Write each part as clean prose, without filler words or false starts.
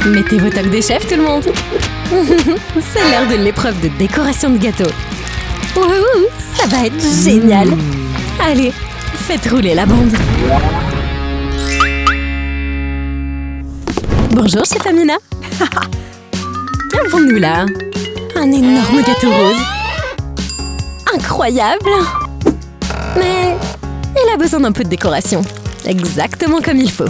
Mettez vos toques des chefs, tout le monde. C'est l'heure de l'épreuve de décoration de gâteau. Wouhou, ça va être génial. Allez, faites rouler la bande. Bonjour, chef Amina. Qu'avons-nous là? Un énorme gâteau rose. Incroyable. Mais il a besoin d'un peu de décoration. Exactement comme il faut.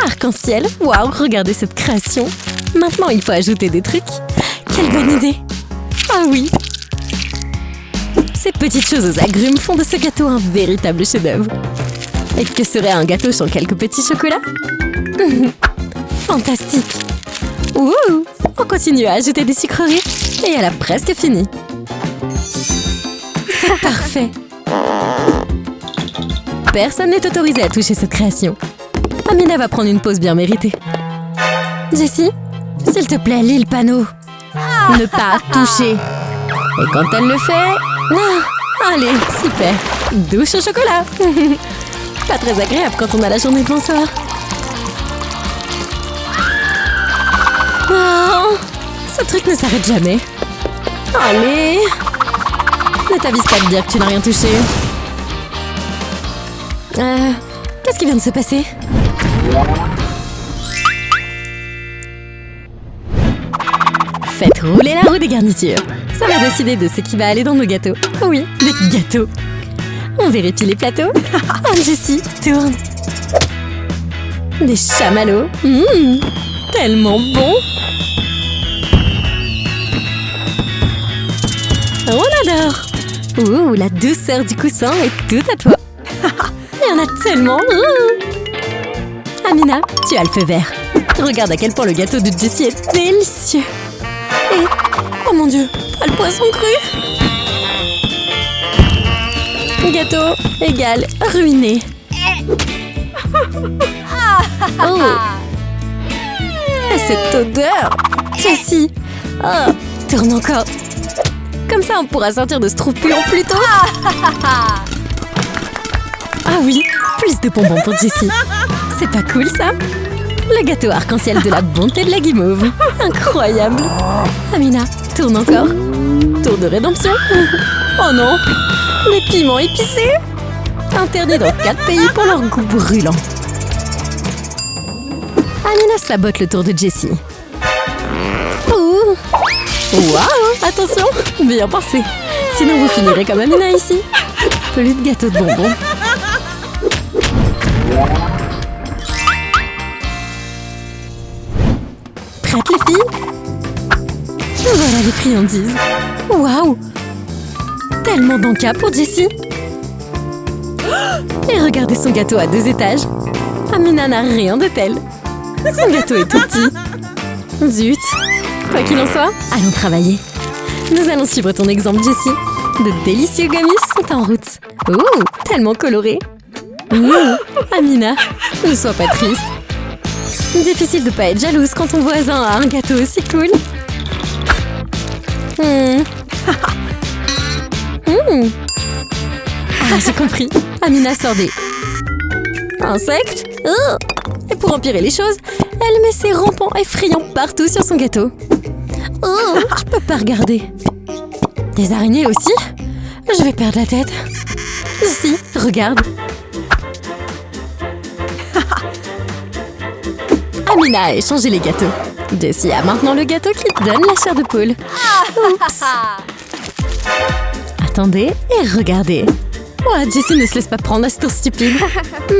Arc-en-ciel. Waouh, regardez cette création. Maintenant, il faut ajouter des trucs. Quelle bonne idée. Ah oui. Ces petites choses aux agrumes font de ce gâteau un véritable chef-d'œuvre. Et que serait un gâteau sans quelques petits chocolats? Fantastique. Ouh, on continue à ajouter des sucreries. Et elle a presque fini. C'est parfait. Personne n'est autorisé à toucher cette création. Amina va prendre une pause bien méritée. Jessie, s'il te plaît, lis le panneau. Ne pas toucher. Et quand elle le fait... Ah, allez, super. Douche au chocolat. Pas très agréable quand on a la journée devant soi. Oh, ce truc ne s'arrête jamais. Allez. Ne t'avise pas de dire que tu n'as rien touché. Qu'est-ce qui vient de se passer? Faites rouler la roue des garnitures. Ça va décider de ce qui va aller dans nos gâteaux. Oui, des gâteaux. On vérifie les plateaux. Oh, Jessie, tourne. Des chamallows. Tellement bon. On adore. Ouh, la douceur du coussin est tout à toi. Il y en a tellement. Amina, tu as le feu vert. Regarde à quel point le gâteau de Jessie est délicieux. Et... oh mon Dieu, pas le poisson cru. Gâteau égale ruiné. Oh. Et cette odeur. Jessie. Oh, tourne encore. Comme ça, on pourra sortir de ce trou puant plus tôt. Ah oui, plus de bonbons pour Jessie. C'est pas cool, ça? Le gâteau arc-en-ciel de la bonté de la guimauve. Incroyable. Amina, tourne encore. Tour de rédemption. Oh non, des piments épicés. Interdits dans 4 pays pour leur goût brûlant. Amina sabote le tour de Jessie. Ouh. Waouh, attention, bien pensé. Sinon vous finirez comme Amina ici. Plus de gâteau de bonbons. Prêtes les filles? Voilà les friandises. Waouh, tellement d'encas pour Jessie. Et regardez son gâteau à 2 étages. Amina n'a rien de tel. Son gâteau est tout petit. Zut. Quoi qu'il en soit, allons travailler. Nous allons suivre ton exemple, Jessie. De délicieux gummies sont en route. Ouh, tellement colorés. Amina, ne sois pas triste. Difficile de pas être jalouse quand ton voisin a un gâteau aussi cool. Ah, j'ai compris. Amina sort des insectes. Et pour empirer les choses, elle met ses rampants effrayants partout sur son gâteau. Oh, je peux pas regarder. Des araignées aussi? Je vais perdre la tête. Ici, regarde. Amina a échangé les gâteaux. Jessie a maintenant le gâteau qui donne la chair de poule. Oups. Attendez et regardez. Oh, Jessie ne se laisse pas prendre à ce tour stupide.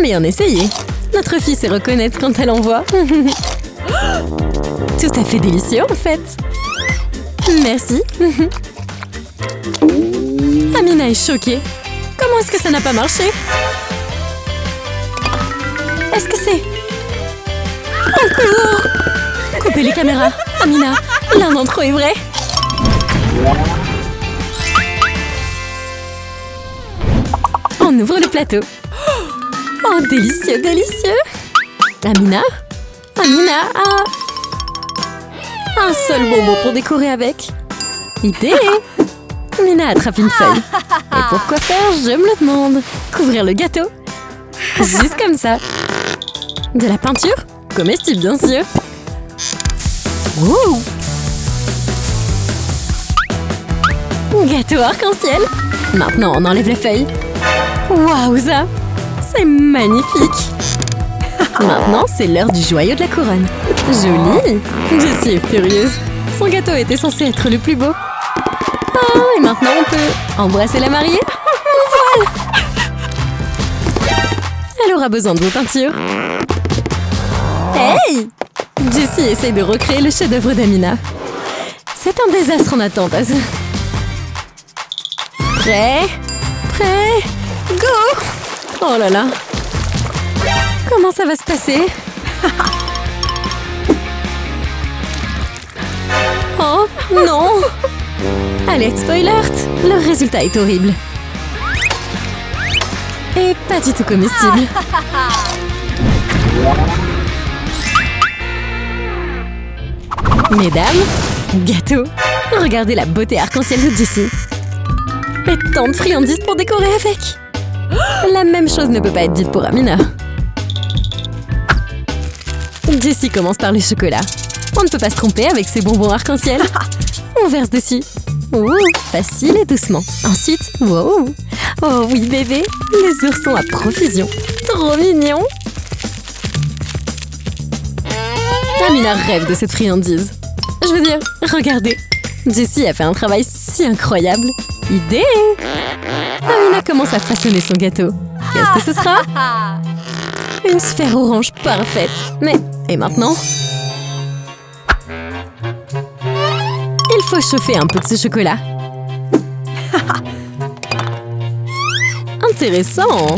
Mais on essayait. Notre fille sait reconnaître quand elle en voit. Tout à fait délicieux en fait. Merci. Amina est choquée. Comment est-ce que ça n'a pas marché? Est-ce que c'est... un cours? Coupez les caméras. Amina, l'un d'entre eux est vrai. On ouvre le plateau. Oh, délicieux, délicieux. Amina? Amina a... un seul bonbon pour décorer avec. Idée. Amina attrape une feuille. Et pour quoi faire, je me le demande. Couvrir le gâteau. Juste comme ça. De la peinture? Comestible, bien sûr. Ouh. Gâteau arc-en-ciel. Maintenant, on enlève les feuilles. Waouh, ça! C'est magnifique! Maintenant, c'est l'heure du joyau de la couronne. Joli! Jessie est furieuse. Son gâteau était censé être le plus beau. Ah, et maintenant, on peut embrasser la mariée. Voilà! Elle aura besoin de vos peintures. Hey! Jessie essaye de recréer le chef-d'œuvre d'Amina. C'est un désastre en attente. Prêt? Prêt? Go! Oh là là! Comment ça va se passer? Oh non! Alerte spoiler! Le résultat est horrible. Et pas du tout comestible. Mesdames, gâteau! Regardez la beauté arc-en-ciel de Jessie. Et tant de friandises pour décorer avec. La même chose ne peut pas être dite pour Amina. Jessie commence par le chocolat. On ne peut pas se tromper avec ces bonbons arc-en-ciel. On verse dessus. Ouh, facile et doucement. Ensuite, wow. Oh oui bébé, les oursons à profusion. Trop mignon. Amina rêve de cette friandise. Je veux dire, regardez. Jessie a fait un travail si incroyable. Idée! Amina commence à façonner son gâteau. Qu'est-ce que ce sera? Une sphère orange parfaite. Mais, et maintenant? Il faut chauffer un peu de ce chocolat. Intéressant!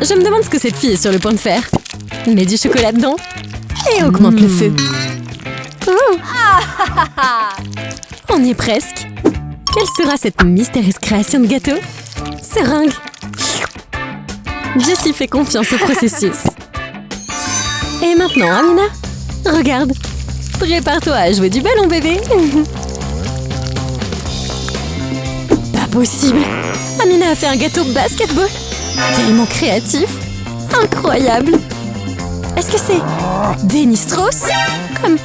Je me demande ce que cette fille est sur le point de faire. Mets du chocolat dedans et augmente le feu. Oh. On y est presque. Quelle sera cette mystérieuse création de gâteau? Seringue. Jessie fait confiance au processus. Et maintenant, Amina, regarde. Prépare-toi à jouer du ballon, bébé. Pas possible. Amina a fait un gâteau basketball. Tellement créatif. Incroyable. Est-ce que c'est Dennis Strauss? Comme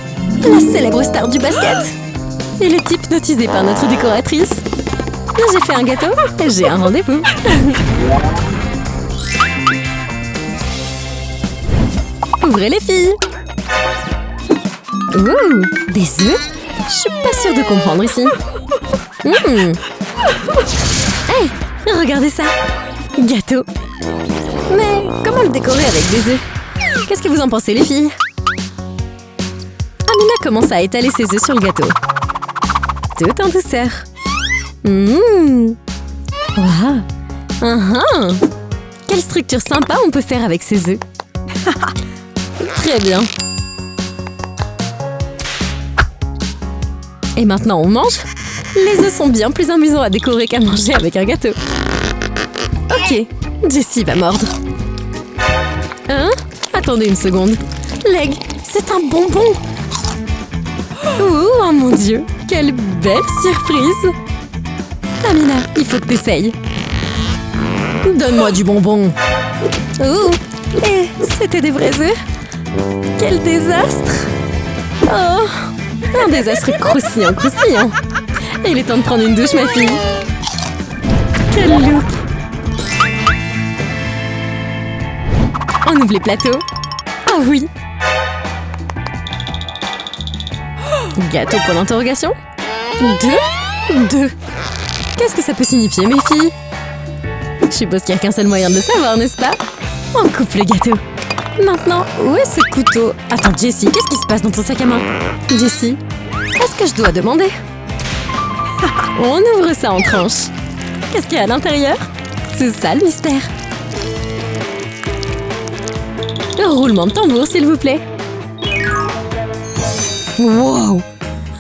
la célèbre star du basket. Il est hypnotisé par notre décoratrice. J'ai fait un gâteau et j'ai un rendez-vous. Ouvrez les filles. Ouh, des œufs? Je suis pas sûre de comprendre ici. Hey, regardez ça. Gâteau. Mais comment le décorer avec des œufs? Qu'est-ce que vous en pensez les filles? Amina commence à étaler ses œufs sur le gâteau. Tout en douceur. Waouh. Quelle structure sympa on peut faire avec ces œufs. Très bien. Et maintenant on mange? Les œufs sont bien plus amusants à décorer qu'à manger avec un gâteau. Ok, Jessie va mordre. Hein? Attendez une seconde. Leg, c'est un bonbon. Oh mon Dieu, quelle belle surprise. Amina, il faut que t'essayes. Donne-moi du bonbon. Oh, et c'était des vrais œufs. Quel désastre. Oh, un désastre croustillant, croustillant. Il est temps de prendre une douche, ma fille. Quel look. On ouvre les plateaux. Ah oui. Gâteau pour l'interrogation? 2. Qu'est-ce que ça peut signifier, mes filles? Je suppose qu'il n'y a qu'un seul moyen de le savoir, n'est-ce pas? On coupe le gâteau. Maintenant, où est ce couteau? Attends, Jessie, qu'est-ce qui se passe dans ton sac à main? Jessie, est-ce que je dois demander? On ouvre ça en tranches. Qu'est-ce qu'il y a à l'intérieur? C'est ça le mystère. Roulement de tambour, s'il vous plaît. Wow!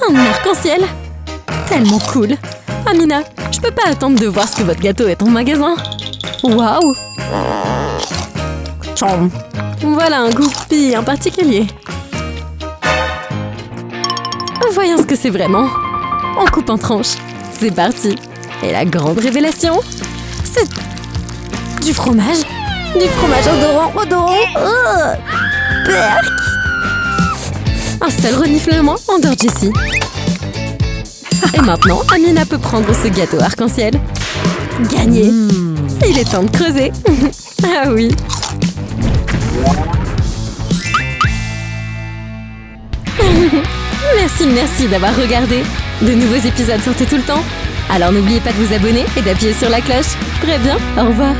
Un arc-en-ciel! Tellement cool! Amina, je peux pas attendre de voir ce que votre gâteau est en magasin. Waouh! Tcham! Voilà un goût bien particulier. Voyons ce que c'est vraiment. On coupe en tranches. C'est parti. Et la grande révélation, c'est du fromage. Du fromage odorant. Berk. Un seul reniflement endort Jessie. Et maintenant, Amina peut prendre ce gâteau arc-en-ciel. Gagné. Il est temps de creuser. Ah oui. Merci d'avoir regardé. De nouveaux épisodes sortent tout le temps. Alors n'oubliez pas de vous abonner et d'appuyer sur la cloche. Très bien, au revoir.